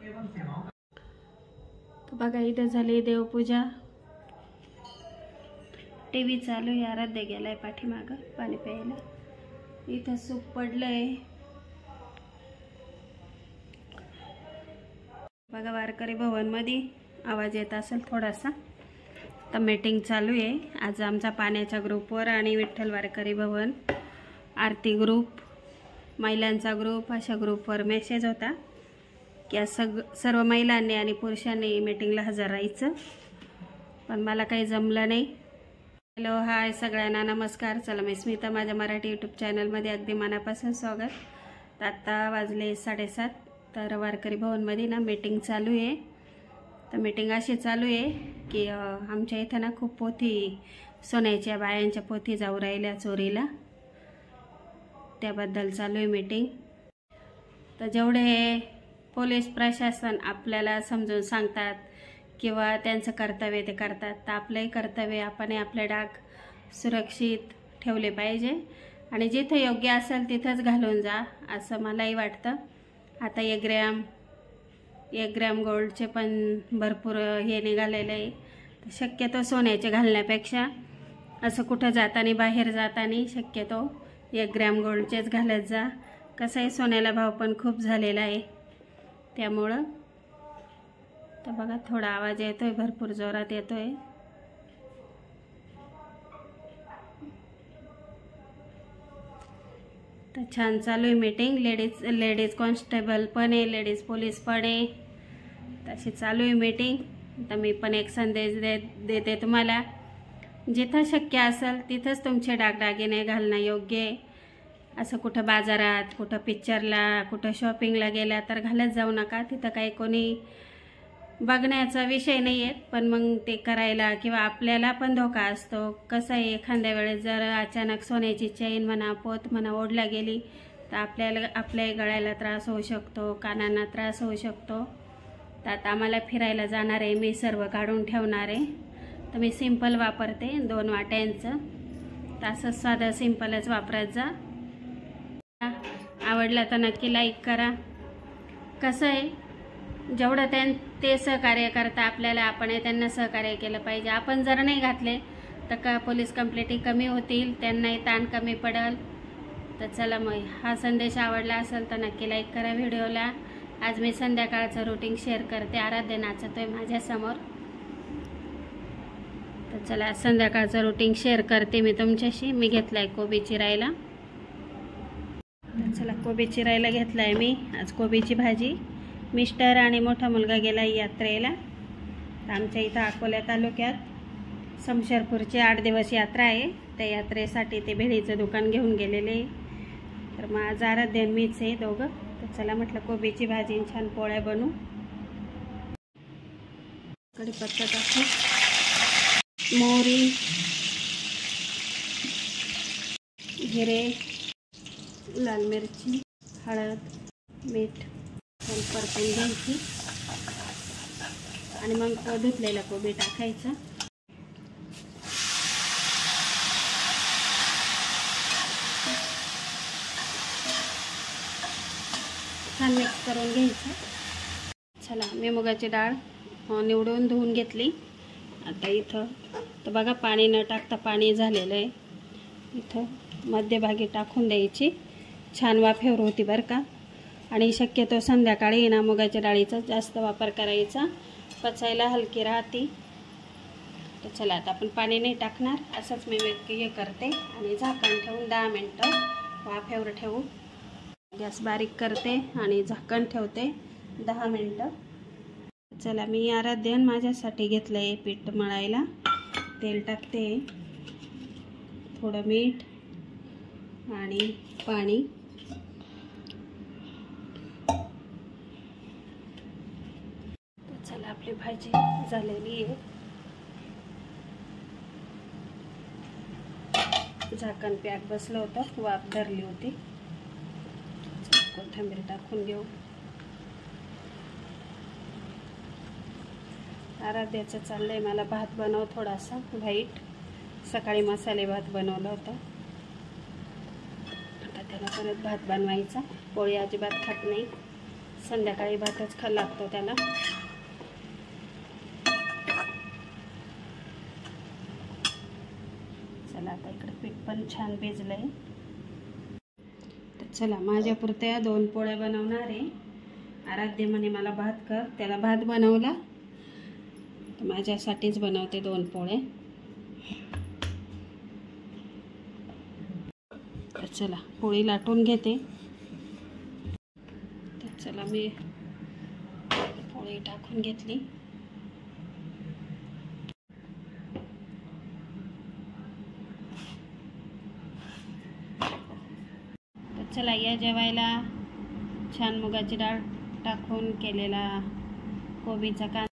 तो बघा इथं झाली देवपूजा, टीव्ही चालू आहे, आराध्य गेलाय पाठीमागं पाणी प्यायला, इथं सूप पडलंय बघा। वारकरी भवन मध्ये आवाज येत असेल थोडासा, तर मीटिंग चालू आहे आज आमचा पाण्याच्या ग्रुपवर आणि विठ्ठल वारकरी भवन आरती ग्रुप महिलांचा ग्रुप अशा ग्रुपवर मेसेज होता की सर्व महिलांनी आणि पुरुषांनी मीटिंगला हजर राहायचं, पण मला काही जमलं नाही। हॅलो हाय सगळ्यांना नमस्कार। चला मी स्मिता, माझ्या मराठी यूट्यूब चॅनलमध्ये अगदी मनापासून स्वागत। तर आता वाजले 7:30, तर वारकरी भवनमध्ये ना मीटिंग चालू आहे। तर मीटिंग अशी चालू आहे की आमच्या इथं ना खूप पोथी सोन्याच्या बायांच्या पोथी जाऊ राहिल्या चोरीला, त्याबद्दल चालू आहे मीटिंग। तर जेवढे पोलीस प्रशासन आपल्याला समजून सांगतात किंवा त्यांचं कर्तव्य ते करतात, तर आपलंही कर्तव्य आपण आपले डाग सुरक्षित ठेवले पाहिजे आणि जिथे योग्य असेल तिथंच घालून जा असं मलाही वाटतं। आता 1 ग्रॅम गोल्डचे पण भरपूर हे निघालेलं आहे, तर शक्यतो सोन्याचे घालण्यापेक्षा असं कुठं जाताना बाहेर जाताना शक्यतो 1 ग्रॅम गोल्डचेच घालत जा। कसं आहे सोन्याला भाव पण खूप झालेला आहे त्यामुळं। तर बघा थोडा आवाज येतोय, भरपूर जोरात येतोय। तर छान चालू आहे मीटिंग, लेडीज कॉन्स्टेबल पण आहे, लेडीज पोलीस पण आहे, तशी चालू आहे मीटिंग। तर मी पण एक संदेश देते तुम्हाला, जिथं शक्य असेल तिथंच तुमचे दागदागिने घालणं योग्य आहे। असं कुठं बाजारात, कुठं पिक्चरला, कुठं शॉपिंगला गेला तर घालत जाऊ नका, तिथं काही कोणी बघण्याचा विषय नाही आहे, पण मग ते करायला किंवा आपल्याला पण धोका असतो। कसं आहे एखाद्या वेळेस जर अचानक सोन्याची चेन म्हणा, पोत म्हणा ओढला गेली तर आपल्या गळ्याला त्रास होऊ शकतो, कानांना त्रास होऊ शकतो। तर आता आम्हाला फिरायला जाणार आहे, मी सर्व काढून ठेवणार आहे, तर मी सिंपल वापरते 2 वाट्यांचं, तर असं साधं सिंपलच वापरत जा। आवडला तर नक्की लाईक करा। कसं आहे जेवढं ते सहकार्य करता आपल्याला, आपण त्यांना सहकार्य केलं पाहिजे। आपण जर नाही घातले तर पोलीस कंप्लेंटी कमी होतील, त्यांनाही ताण कमी पडेल। तर चला मग हा संदेश आवडला असेल तर नक्की लाईक करा व्हिडिओला। आज मी संध्याकाळचं रुटीन शेअर करते, आराध्य नाचतोय माझ्यासमोर। तर चला संध्याकाळचं रुटीन शेअर करते मी तुमच्याशी। मी घेतलाय कोबी चिरायला, तर चला कोबी चिरायला घेतलाय मी आज कोबीची भाजी। मिस्टर आणि मोठा मुलगा गेला यात्रेला, तर आमच्या इथं अकोला तालुक्यात समशेरपूरची 8 दिवस यात्रा आहे, त्या यात्रेसाठी ते भेळीचं दुकान घेऊन गेलेले। तर मग आज आराध्य मीच आहे दोघं। तर चला म्हटलं कोबीची भाजी छान पोळ्या बनवू। कढीपत्ता टाकू, मोहरी, जिरे, लाल मिरची, हळद, मीठ परतून घ्यायची आणि मग धुतलेला कोबी टाकायचा। छान मिक्स करून घ्यायचं। चला मी मुगाची डाळ निवडून धुवून घेतली। आता इथं तर बघा पाणी न टाकता पाणी झालेलं आहे, इथं मध्यभागी टाकून द्यायची, छान वाफेवर होती बरं का। आणि शक्यतो संध्याकाळी ना मुगाच्या डाळीचा जास्त वापर करायचा, पचायला हलकी राहते। तर चला आता आपण पाणी नाही टाकणार, असंच मी हे करते आणि झाकण ठेवून 10 मिनटं वाफेवर ठेवू। गॅस बारीक करते आणि झाकण ठेवते 10 मिनटं। चला मी आराध्य माझ्यासाठी घेतलं आहे पीठ मळायला, तेल टाकते, थोडं मीठ आणि पाणी। चला आपली भाजी झालेली आहे, झाकण पॅक बसलं होतं, वाफ धरली होती। कोथिंबीर टाकून घेऊ। आराध्याचं चाललंय मला भात बनव थोडासा व्हाईट, सकाळी मसाले भात बनवला होता, आता त्याला परत भात बनवायचा। पोळी अजिबात खात नाही, संध्याकाळी भातच खायला लागतो त्याला. चला आता इकडे पीठ पण छान भिजलंय. तर चला माझ्यापुरत्या 2 पोळ्या बनवणार आहे. आराध्य म्हणे मला भात कर, त्याला भात बनवला तर माझ्यासाठीच बनवते 2 पोळे. तर चला पोळी लाटून घेते. तर चला मी पोळी टाकून घेतली. तर चला या जेवायला. छान मुगाची डाळ टाकून केलेला कोबीचा कांदा.